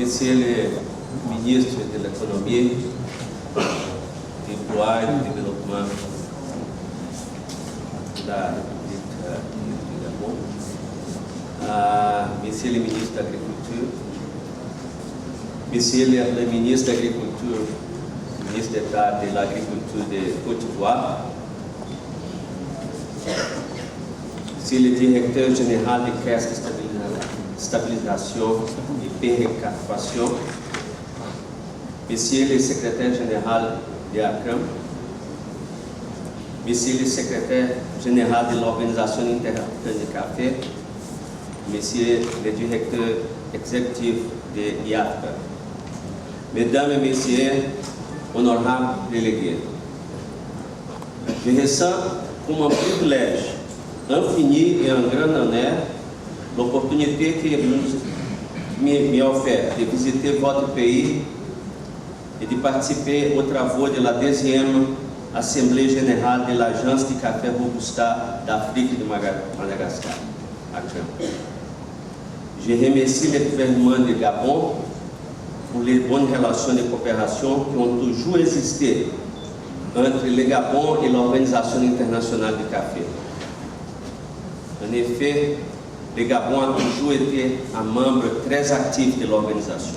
Monsieur le ministre de l'Économie, du Emploi et du Développement de la République du Gabon, Monsieur le ministre de l'Agriculture, Monsieur le ministre de l'Agriculture, ministre d'État de l'Agriculture de Côte d'Ivoire, Monsieur le directeur général de Caisse de Stabilisation et Péréquation, Monsieur le secrétaire général de l'ACRAM, Monsieur le secrétaire général de l'Organisation internationale du café, Monsieur le directeur exécutif de l'IAFA, Mesdames et Messieurs, honorables délégués, je ressens comme un privilège infini et un grand honneur l'opportunité que m'est offerte de visiter votre pays et de participer aux travaux de la 2e Assemblée générale de l'Agence du café Robusta d'Afrique de Madagascar. Je remercie le gouvernement du Gabon pour les bonnes relations de coopération qui ont toujours existé entre le Gabon et l'Organisation internationale du café. En effet, le Gabon a toujours été un membre très actif de l'organisation.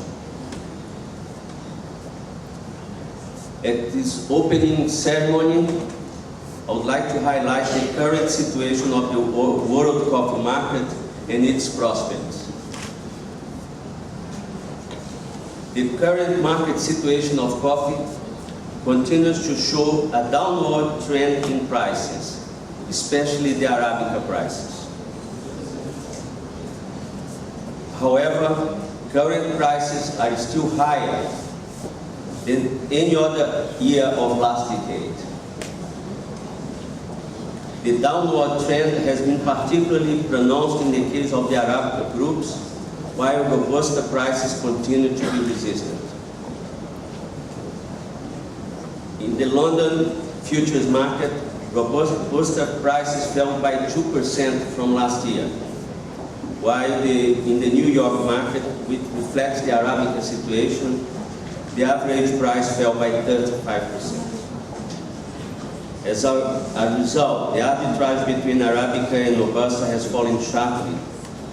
At this opening ceremony, I would like to highlight the current situation of the world coffee market and its prospects. The current market situation of coffee continues to show a downward trend in prices, especially the Arabica prices. However, current prices are still higher than any other year of last decade. The downward trend has been particularly pronounced in the case of the Arabica groups, while Robusta prices continue to be resistant. In the London futures market, Robusta prices fell by 2% from last year, while in the New York market, which reflects the Arabica situation, the average price fell by 35%. As a result, the arbitrage between Arabica and Robusta has fallen sharply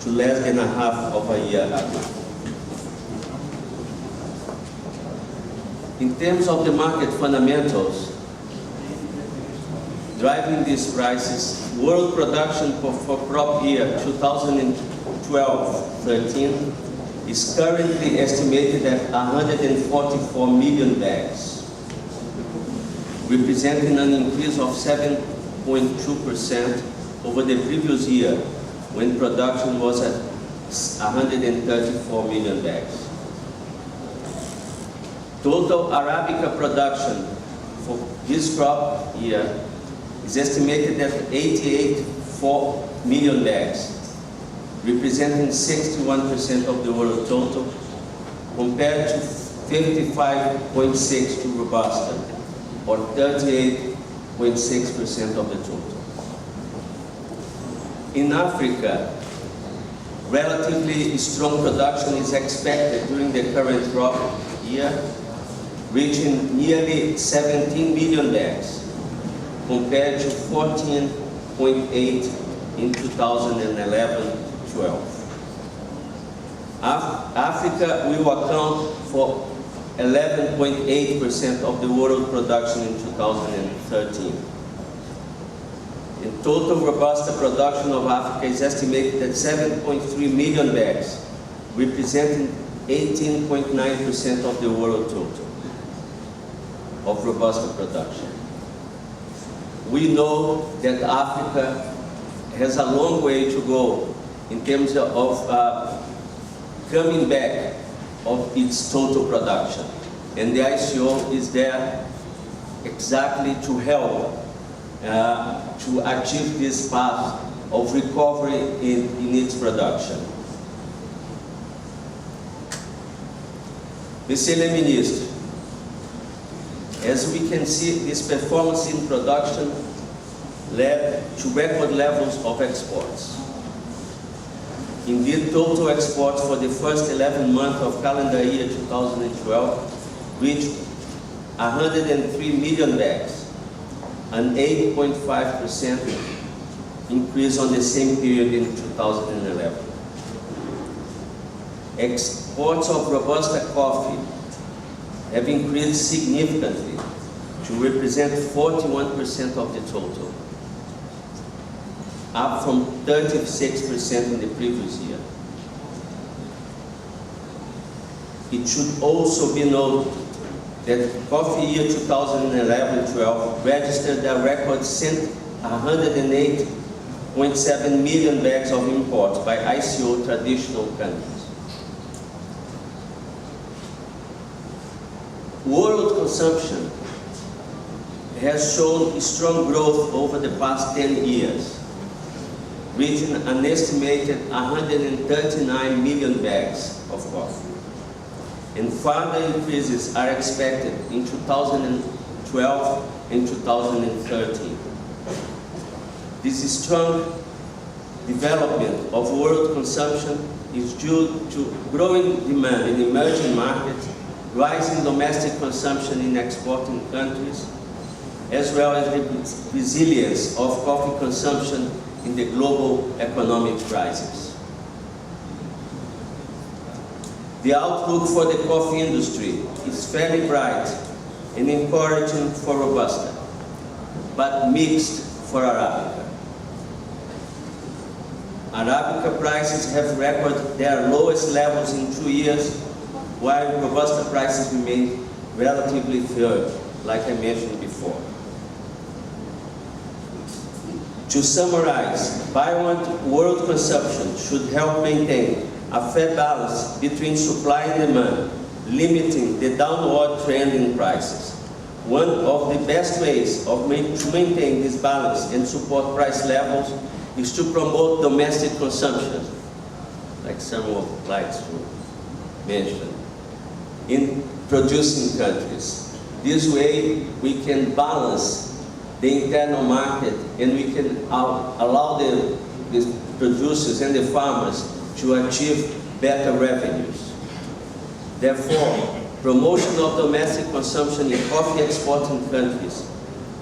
to less than a half of a year ago. In terms of the market fundamentals driving these prices, world production for crop year 2012-13 is currently estimated at 144 million bags, representing an increase of 7.2% over the previous year, when production was at 134 million bags. Total Arabica production for this crop year is estimated at 88.4 million bags, representing 61% of the world total, compared to 55.6 to Robusta, or 38.6% of the total. In Africa, relatively strong production is expected during the current crop year, reaching nearly 17 million bags, compared to 14.8 in 2011-12. Africa will account for 11.8% of the world production in 2013. In total, Robusta production of Africa is estimated at 7.3 million bags, representing 18.9% of the world total of Robusta production. We know that Africa has a long way to go in terms of coming back of its total production. And the ICO is there exactly to help to achieve this path of recovery in its production. Monsieur le Ministre, as we can see, this performance in production led to record levels of exports. Indeed, total exports for the first 11 months of calendar year 2012 reached 103 million bags, an 8.5% increase on the same period in 2011. Exports of Robusta coffee have increased significantly to represent 41% of the total, up from 36% in the previous year. It should also be noted that coffee year 2011-12 registered a record 108.7 million bags of imports by ICO traditional countries. World consumption has shown strong growth over the past 10 years, reaching an estimated 139 million bags of coffee. And further increases are expected in 2012 and 2013. This strong development of world consumption is due to growing demand in emerging markets, rising domestic consumption in exporting countries, as well as the resilience of coffee consumption in the global economic crisis. The outlook for the coffee industry is fairly bright and encouraging for Robusta, but mixed for Arabica. Arabica prices have recorded their lowest levels in 2 years, while Robusta prices remain relatively firm, like I mentioned before. To summarize, biomass world consumption should help maintain a fair balance between supply and demand, limiting the downward trend in prices. One of the best ways to maintain this balance and support price levels is to promote domestic consumption, like someone likes to mention, in producing countries. This way we can balance the internal market and we can allow the producers and the farmers to achieve better revenues. Therefore, promotion of domestic consumption in coffee exporting countries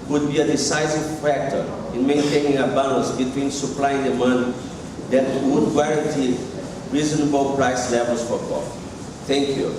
would be a decisive factor in maintaining a balance between supply and demand that would guarantee reasonable price levels for coffee. Thank you.